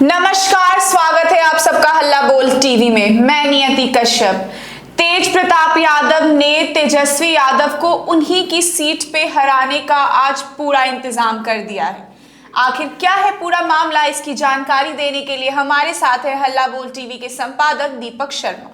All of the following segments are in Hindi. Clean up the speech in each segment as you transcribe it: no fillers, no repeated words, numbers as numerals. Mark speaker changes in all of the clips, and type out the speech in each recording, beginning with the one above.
Speaker 1: नमस्कार, स्वागत है आप सबका हल्ला बोल टीवी में। मैं नियति कश्यप। तेज प्रताप यादव ने तेजस्वी यादव को उन्हीं की सीट पे हराने का आज पूरा इंतजाम कर दिया है। आखिर क्या है पूरा मामला, इसकी जानकारी देने के लिए हमारे साथ है हल्ला बोल टीवी के संपादक दीपक शर्मा।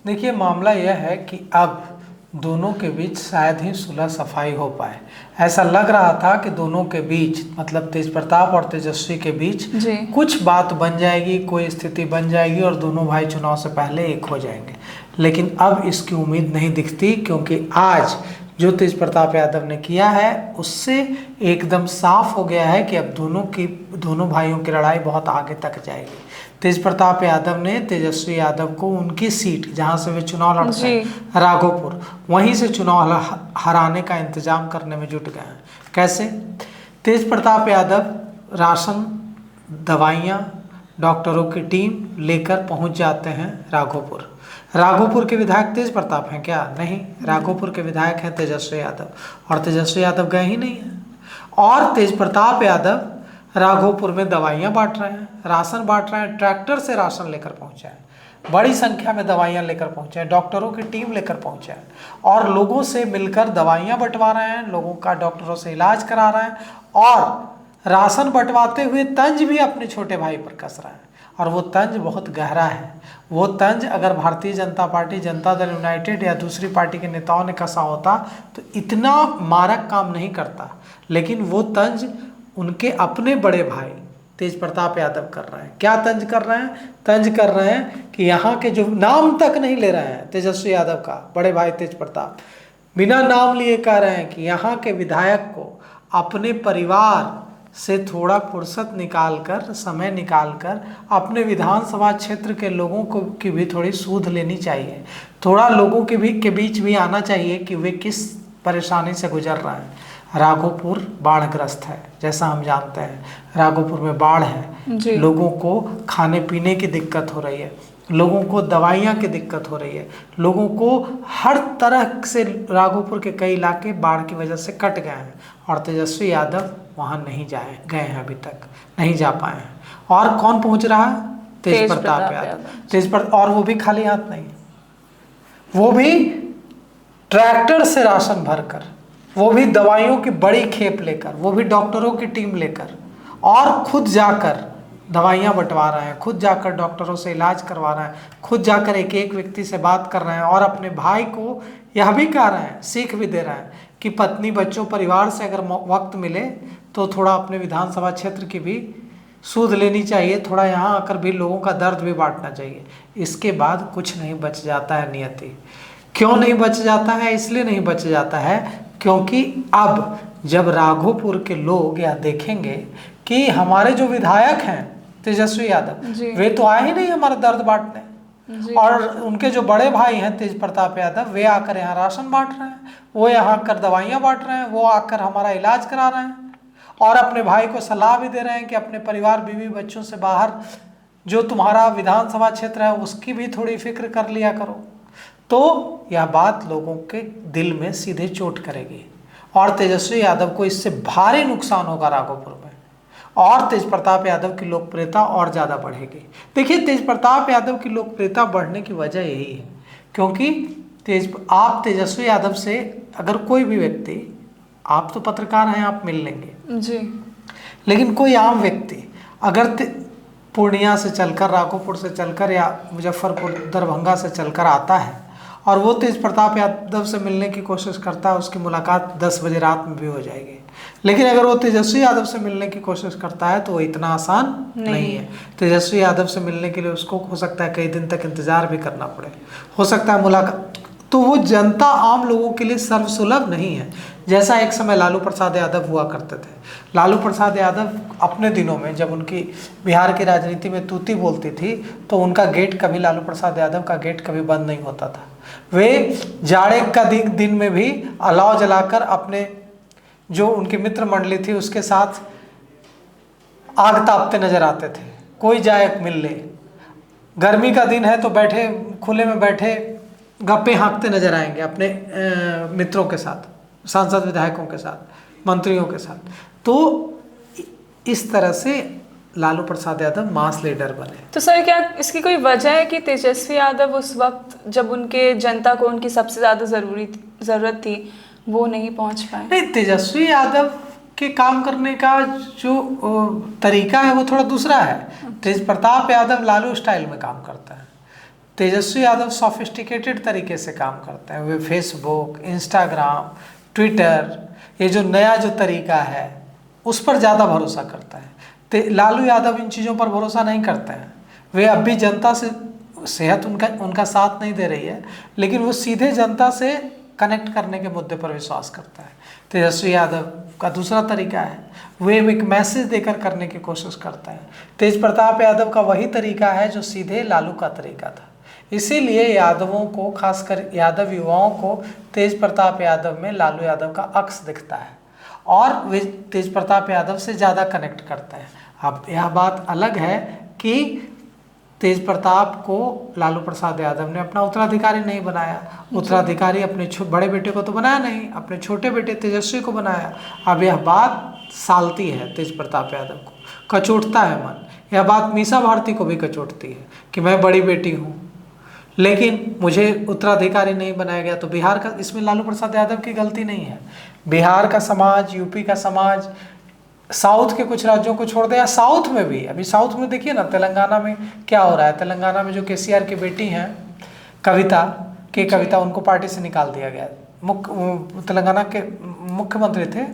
Speaker 2: देखिए, मामला यह है कि अब दोनों के बीच शायद ही सुलह सफाई हो पाए। ऐसा लग रहा था कि दोनों के बीच, मतलब तेज प्रताप और तेजस्वी के बीच कुछ बात बन जाएगी, कोई स्थिति बन जाएगी और दोनों भाई चुनाव से पहले एक हो जाएंगे। लेकिन अब इसकी उम्मीद नहीं दिखती, क्योंकि आज जो तेज प्रताप यादव ने किया है उससे एकदम साफ हो गया है कि अब दोनों भाइयों की लड़ाई बहुत आगे तक जाएगी। तेज प्रताप यादव ने तेजस्वी यादव को उनकी सीट, जहां से वे चुनाव लड़ते हैं, राघोपुर, वहीं से चुनाव हराने का इंतजाम करने में जुट गए हैं। कैसे? तेज प्रताप यादव राशन, दवाइयाँ, डॉक्टरों की टीम लेकर पहुंच जाते हैं राघोपुर। राघोपुर के विधायक तेज प्रताप हैं क्या? नहीं, राघोपुर के विधायक हैं तेजस्वी यादव, और तेजस्वी यादव गए ही नहीं हैं। और तेज प्रताप यादव राघोपुर में दवाइयाँ बांट रहे हैं, राशन बांट रहे हैं, ट्रैक्टर से राशन लेकर पहुंचे हैं, बड़ी संख्या में दवाइयाँ लेकर पहुंचे हैं, डॉक्टरों की टीम लेकर पहुंचे हैं और लोगों से मिलकर दवाइयाँ बंटवा रहे हैं, लोगों का डॉक्टरों से इलाज करा रहे हैं और राशन बंटवाते हुए तंज भी अपने छोटे भाई पर कस रहे हैं। और वो तंज बहुत गहरा है। वो तंज अगर भारतीय जनता पार्टी, जनता दल यूनाइटेड या दूसरी पार्टी के नेताओं ने कसा होता तो इतना मारक काम नहीं करता। लेकिन वो तंज उनके अपने बड़े भाई तेज प्रताप यादव कर रहे हैं। क्या तंज कर रहे हैं? तंज कर रहे हैं कि यहाँ के, जो नाम तक नहीं ले रहे हैं तेजस्वी यादव का, बड़े भाई तेज प्रताप बिना नाम लिए कह रहे हैं कि यहाँ के विधायक को अपने परिवार से थोड़ा फुर्सत निकालकर, समय निकालकर अपने विधानसभा क्षेत्र के लोगों को की भी थोड़ी सूध लेनी चाहिए, थोड़ा लोगों के बीच भी आना चाहिए कि वे किस परेशानी से गुजर रहे हैं। राघोपुर बाढ़ग्रस्त है, जैसा हम जानते हैं। राघोपुर में बाढ़ है, लोगों को खाने पीने की दिक्कत हो रही है, लोगों को दवाइयाँ की दिक्कत हो रही है, लोगों को हर तरह से राघोपुर के कई इलाके बाढ़ की वजह से कट गए हैं और तेजस्वी यादव वहाँ नहीं गए हैं, अभी तक नहीं जा पाए हैं। और कौन पहुँच रहा है? तेज प्रताप यादव। और वो भी खाली हाथ नहीं, वो भी ट्रैक्टर से राशन भरकर, वो भी दवाइयों की बड़ी खेप लेकर, वो भी डॉक्टरों की टीम लेकर और खुद जाकर दवाइयाँ बंटवा रहे हैं, खुद जाकर डॉक्टरों से इलाज करवा रहे हैं, खुद जाकर एक एक व्यक्ति से बात कर रहे हैं और अपने भाई को यह भी कह रहे हैं, सीख भी दे रहे हैं कि पत्नी, बच्चों, परिवार से अगर वक्त मिले तो थोड़ा अपने विधानसभा क्षेत्र की भी सूध लेनी चाहिए, थोड़ा यहाँ आकर भी लोगों का दर्द भी बांटना चाहिए। इसके बाद कुछ नहीं बच जाता है नियति। क्यों नहीं बच जाता है? इसलिए नहीं बच जाता है क्योंकि अब जब राघोपुर के लोग यह देखेंगे कि हमारे जो विधायक हैं तेजस्वी यादव, वे तो आए ही नहीं हमारा दर्द बांटने, और उनके जो बड़े भाई हैं तेज प्रताप यादव, वे आकर यहाँ राशन बांट रहे हैं, वो यहाँ आकर दवाइयाँ बांट रहे हैं, वो आकर हमारा इलाज करा रहे हैं और अपने भाई को सलाह भी दे रहे हैं कि अपने परिवार, बीवी, बच्चों से बाहर जो तुम्हारा विधानसभा क्षेत्र है उसकी भी थोड़ी फिक्र कर लिया करो। तो यह बात लोगों के दिल में सीधे चोट करेगी और तेजस्वी यादव को इससे भारी नुकसान होगा राघोपुर में, और तेज प्रताप यादव की लोकप्रियता और ज़्यादा बढ़ेगी। देखिए, तेज प्रताप यादव की लोकप्रियता बढ़ने की वजह यही है क्योंकि आप तेजस्वी यादव से अगर कोई भी व्यक्ति, आप तो पत्रकार हैं, आप मिल लेंगे जी, लेकिन कोई आम व्यक्ति अगर पूर्णिया से चलकर, राघोपुर से चलकर या मुजफ्फरपुर, दरभंगा से चलकर आता है और वो तेज प्रताप यादव से मिलने की कोशिश करता है, उसकी मुलाकात 10 बजे रात में भी हो जाएगी। लेकिन अगर वो तेजस्वी यादव से मिलने की कोशिश करता है तो वो इतना आसान नहीं है। तेजस्वी यादव से मिलने के लिए उसको हो सकता है कई दिन तक इंतजार भी करना पड़े, हो सकता है मुलाकात, तो वो जनता, आम लोगों के लिए सर्वसुलभ नहीं है, जैसा एक समय लालू प्रसाद यादव हुआ करते थे। लालू प्रसाद यादव अपने दिनों में, जब उनकी बिहार की राजनीति में तूती बोलती थी, तो उनका गेट कभी, लालू प्रसाद यादव का गेट कभी बंद नहीं होता था। वे जाड़े का दिन में भी अलाव जलाकर अपने जो उनकी मित्र मंडली थी उसके साथ आग तापते नजर आते थे, कोई जाए मिल ले। गर्मी का दिन है तो बैठे, खुले में बैठे गप्पे हाँकते नजर आएंगे अपने मित्रों के साथ, सांसद विधायकों के साथ, मंत्रियों के साथ। तो इस तरह से लालू प्रसाद यादव मास लीडर बने।
Speaker 1: तो सर क्या इसकी कोई वजह है कि तेजस्वी यादव उस वक्त जब उनके जनता को उनकी सबसे ज़्यादा ज़रूरत थी वो नहीं पहुंच पाए?
Speaker 2: नहीं, तेजस्वी यादव के काम करने का जो तरीका है वो थोड़ा दूसरा है। तेज प्रताप यादव लालू स्टाइल में काम करता है, तेजस्वी यादव सोफिस्टिकेटेड तरीके से काम करते हैं। वे फेसबुक, इंस्टाग्राम, ट्विटर, ये जो नया जो तरीका है उस पर ज़्यादा भरोसा करता है। लालू यादव इन चीज़ों पर भरोसा नहीं करते हैं। वे अब भी जनता से, सेहत उनका साथ नहीं दे रही है, लेकिन वो सीधे जनता से कनेक्ट करने के मुद्दे पर विश्वास करता है। तेजस्वी यादव का दूसरा तरीका है, वे एक मैसेज देकर करने की कोशिश करता है। तेज प्रताप यादव का वही तरीका है जो सीधे लालू का तरीका था। इसीलिए यादवों को, खासकर यादव युवाओं को, तेज प्रताप यादव में लालू यादव का अक्स दिखता है और वे तेज प्रताप यादव से ज़्यादा कनेक्ट करते हैं। अब यह बात अलग है कि तेज प्रताप को लालू प्रसाद यादव ने अपना उत्तराधिकारी नहीं बनाया। उत्तराधिकारी अपने बड़े बेटे को तो बनाया नहीं, अपने छोटे बेटे तेजस्वी को बनाया। अब यह बात सालती है तेज प्रताप यादव को, कचोटता है मन। यह बात मीसा भारती को भी कचोटती है कि मैं बड़ी बेटी हूँ लेकिन मुझे उत्तराधिकारी नहीं बनाया गया। तो बिहार का, इसमें लालू प्रसाद यादव की गलती नहीं है। बिहार का समाज, यूपी का समाज, साउथ के कुछ राज्यों को छोड़ दिया, साउथ में भी, अभी साउथ में देखिए ना, तेलंगाना में क्या हो रहा है। तेलंगाना में जो केसीआर की बेटी हैं कविता, उनको पार्टी से निकाल दिया गया। तेलंगाना के मुख्यमंत्री थे,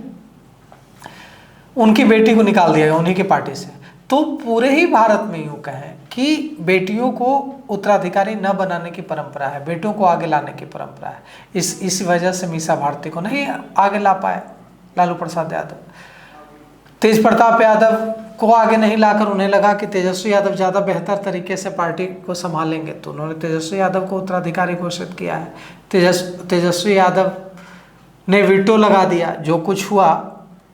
Speaker 2: उनकी बेटी को निकाल दिया गया उन्हीं की पार्टी से। तो पूरे ही भारत में यूँ कहें कि बेटियों को उत्तराधिकारी न बनाने की परंपरा है, बेटों को आगे लाने की परंपरा है। इस वजह से मीसा भारती को नहीं आगे ला पाए लालू प्रसाद यादव। तेज प्रताप यादव को आगे नहीं लाकर उन्हें लगा कि तेजस्वी यादव ज़्यादा बेहतर तरीके से पार्टी को संभालेंगे, तो उन्होंने तेजस्वी यादव को उत्तराधिकारी घोषित किया है। तेजस्वी यादव ने वीटो लगा दिया। जो कुछ हुआ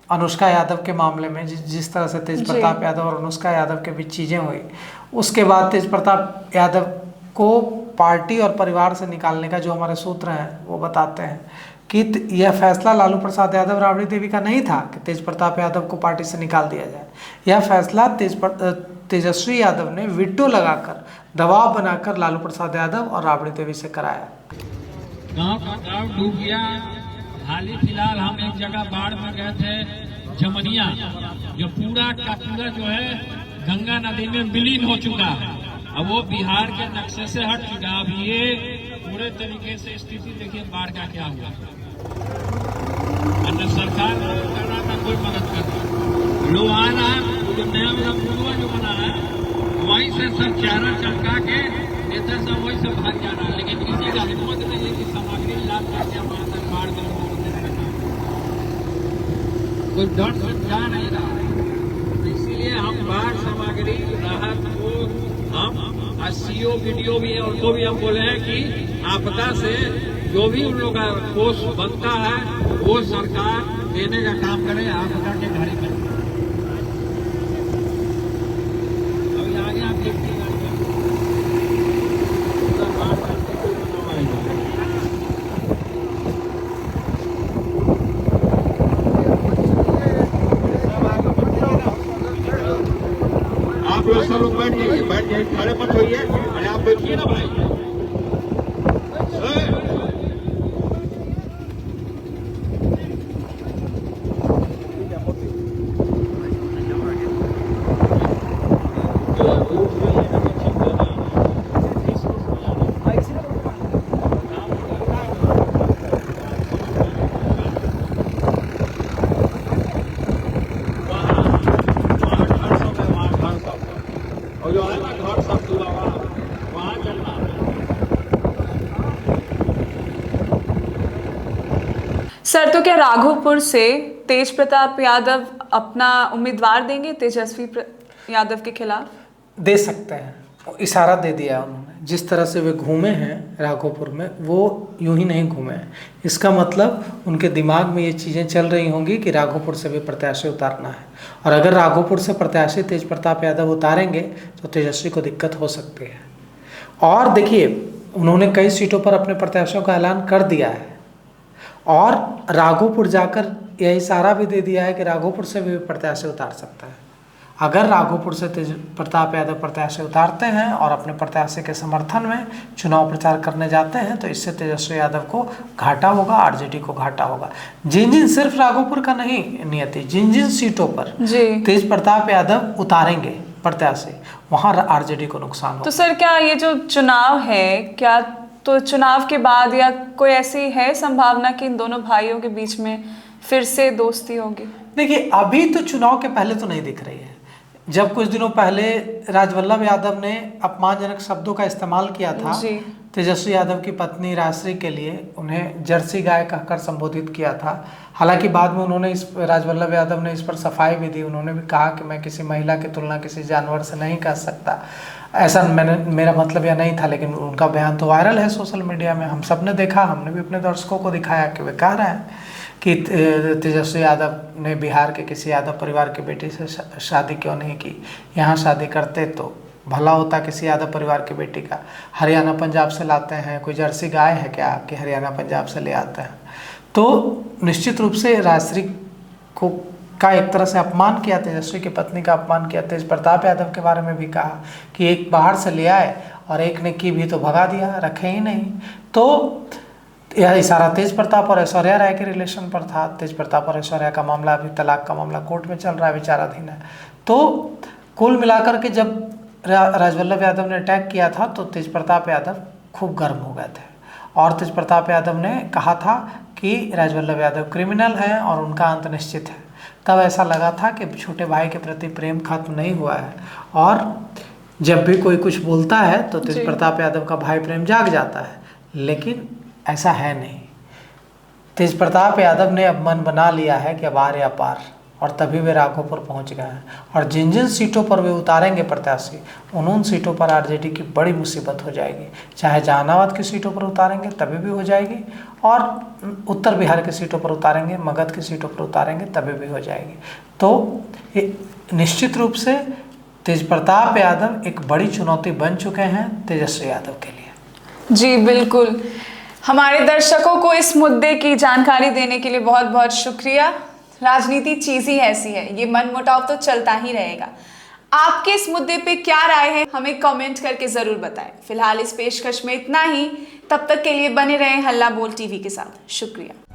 Speaker 2: अनुष्का यादव के मामले में, जिस तरह से तेज प्रताप यादव और अनुष्का यादव के बीच चीज़ें हुई, उसके बाद तेज प्रताप यादव को पार्टी और परिवार से निकालने का जो हमारे सूत्र हैं वो बताते हैं कि यह फैसला लालू प्रसाद यादव, राबड़ी देवी का नहीं था कि तेज प्रताप यादव को पार्टी से निकाल दिया जाए। यह फैसला तेजस्वी यादव ने वीटो लगाकर, दबाव बनाकर लालू प्रसाद यादव और राबड़ी देवी से कराया।
Speaker 3: गांव का गांव डूब गया। हाल ही फिलहाल हम एक जगह बाढ़ में गए थे, जमनिया, जो पूरा का पूरा जो है गंगा नदी में विलीन हो चुका है। अब वो बिहार के नक्शे से हट चुका। अब ये पूरे तरीके से स्थिति देखिए बाढ़ का क्या हुआ। अन्य सरकार कर रहा था, कोई मदद कर रहा। लोहाना जो नया वाला पुलवा जो बना है, वहीं से सब चारा चमका के नेता सब वहीं से भाग जा रहा है। लेकिन किसी का हिम्मत नहीं है कि सामग्री लाभ करके वहां तक बाढ़ का कोई डर से जा नहीं रहा। इसीलिए हम बाढ़ सामग्री राहत को हम सीओ वीडियो भी है, उनको भी हम बोले हैं कि आपदा से जो भी उन लोग का कोष बनता है वो सरकार देने का काम करे, आपदा के घड़ी में। अभी आगे आप देखिएगा आप लोग सब लोग बैठ जाइए, खड़े मत होइए। अरे आप बैठिए ना भाई।
Speaker 1: सर, तो क्या राघोपुर से तेज प्रताप यादव अपना उम्मीदवार देंगे तेजस्वी यादव के खिलाफ?
Speaker 2: दे सकते हैं, इशारा दे दिया उन्होंने। जिस तरह से वे घूमे हैं राघोपुर में, वो यूं ही नहीं घूमे हैं। इसका मतलब उनके दिमाग में ये चीज़ें चल रही होंगी कि राघोपुर से भी प्रत्याशी उतारना है, और अगर राघोपुर से प्रत्याशी तेज प्रताप यादव उतारेंगे तो तेजस्वी को दिक्कत हो सकती है। और देखिए, उन्होंने कई सीटों पर अपने प्रत्याशियों का ऐलान कर दिया है और राघोपुर जाकर यह इशारा भी दे दिया है कि राघोपुर से भी प्रत्याशी उतार सकता है। अगर राघोपुर से तेज प्रताप यादव प्रत्याशी उतारते हैं और अपने प्रत्याशी के समर्थन में चुनाव प्रचार करने जाते हैं तो इससे तेजस्वी यादव को घाटा होगा, आरजेडी को घाटा होगा। जिन जिन सिर्फ राघोपुर का नहीं नियति, जिन जिन सीटों पर तेज प्रताप यादव उतारेंगे प्रत्याशी, वहाँ आरजेडी को नुकसान होगा।
Speaker 1: तो सर क्या ये जो चुनाव है, क्या तो चुनाव के बाद या कोई ऐसी है संभावना कि इन दोनों भाइयों के बीच में फिर से दोस्ती होगी?
Speaker 2: देखिए, अभी तो चुनाव के पहले तो नहीं दिख रही है। जब कुछ दिनों पहले राजवल्लभ यादव ने अपमानजनक शब्दों का इस्तेमाल किया था तेजस्वी यादव की पत्नी राजश्री के लिए, उन्हें जर्सी गाय कहकर संबोधित किया था। हालांकि बाद में उन्होंने राजवल्लभ यादव ने इस पर सफाई भी दी। उन्होंने भी कहा कि मैं किसी महिला की तुलना किसी जानवर से नहीं कर सकता, ऐसा मेरा मतलब यह नहीं था। लेकिन उनका बयान तो वायरल है सोशल मीडिया में, हम सब ने देखा, हमने भी अपने दर्शकों को दिखाया कि वे कह रहे हैं कि तेजस्वी यादव ने बिहार के किसी यादव परिवार की बेटी से शादी क्यों नहीं की, यहाँ शादी करते तो भला होता किसी यादव परिवार की बेटी का। हरियाणा पंजाब से लाते हैं, कोई जर्सी गाय है क्या कि हरियाणा पंजाब से ले आते हैं? तो निश्चित रूप से राजश्री को का एक तरह से अपमान किया, तेजस्वी की पत्नी का अपमान किया। तेज प्रताप यादव के बारे में भी कहा कि एक बाहर से ले आए और एक ने की भी तो भगा दिया, रखे ही नहीं। तो यह इशारा तेज प्रताप और ऐश्वर्या राय के रिलेशन पर था। तेज प्रताप और ऐश्वर्या का मामला, अभी तलाक का मामला कोर्ट में चल रहा है, विचाराधीन है। तो कुल मिलाकर के जब राजवल्लभ यादव ने अटैक किया था तो तेज प्रताप यादव खूब गर्म हो गए थे और तेज प्रताप यादव ने कहा था कि राजवल्लभ यादव क्रिमिनल हैं और उनका अंत निश्चित है। तब ऐसा लगा था कि छोटे भाई के प्रति प्रेम खत्म नहीं हुआ है और जब भी कोई कुछ बोलता है तो तेज प्रताप यादव का भाई प्रेम जाग जाता है, लेकिन ऐसा है नहीं। तेज प्रताप यादव ने अब मन बना लिया है कि अब आर या पार, और तभी वे राघोपुर पहुंच गए हैं। और जिन जिन सीटों पर वे उतारेंगे प्रत्याशी, उन सीटों पर आरजेडी की बड़ी मुसीबत हो जाएगी। चाहे जहानाबाद की सीटों पर उतारेंगे तभी भी हो जाएगी, और उत्तर बिहार की सीटों पर उतारेंगे, मगध की सीटों पर उतारेंगे तभी भी हो जाएगी। तो निश्चित रूप से तेज प्रताप यादव एक बड़ी चुनौती बन चुके हैं तेजस्वी यादव के लिए।
Speaker 1: जी बिल्कुल, हमारे दर्शकों को इस मुद्दे की जानकारी देने के लिए बहुत बहुत शुक्रिया। राजनीति चीज ही ऐसी है, ये मनमुटाव तो चलता ही रहेगा। आपके इस मुद्दे पे क्या राय है हमें कमेंट करके जरूर बताएं। फिलहाल इस पेशकश में इतना ही, तब तक के लिए बने रहें हल्ला बोल टीवी के साथ। शुक्रिया।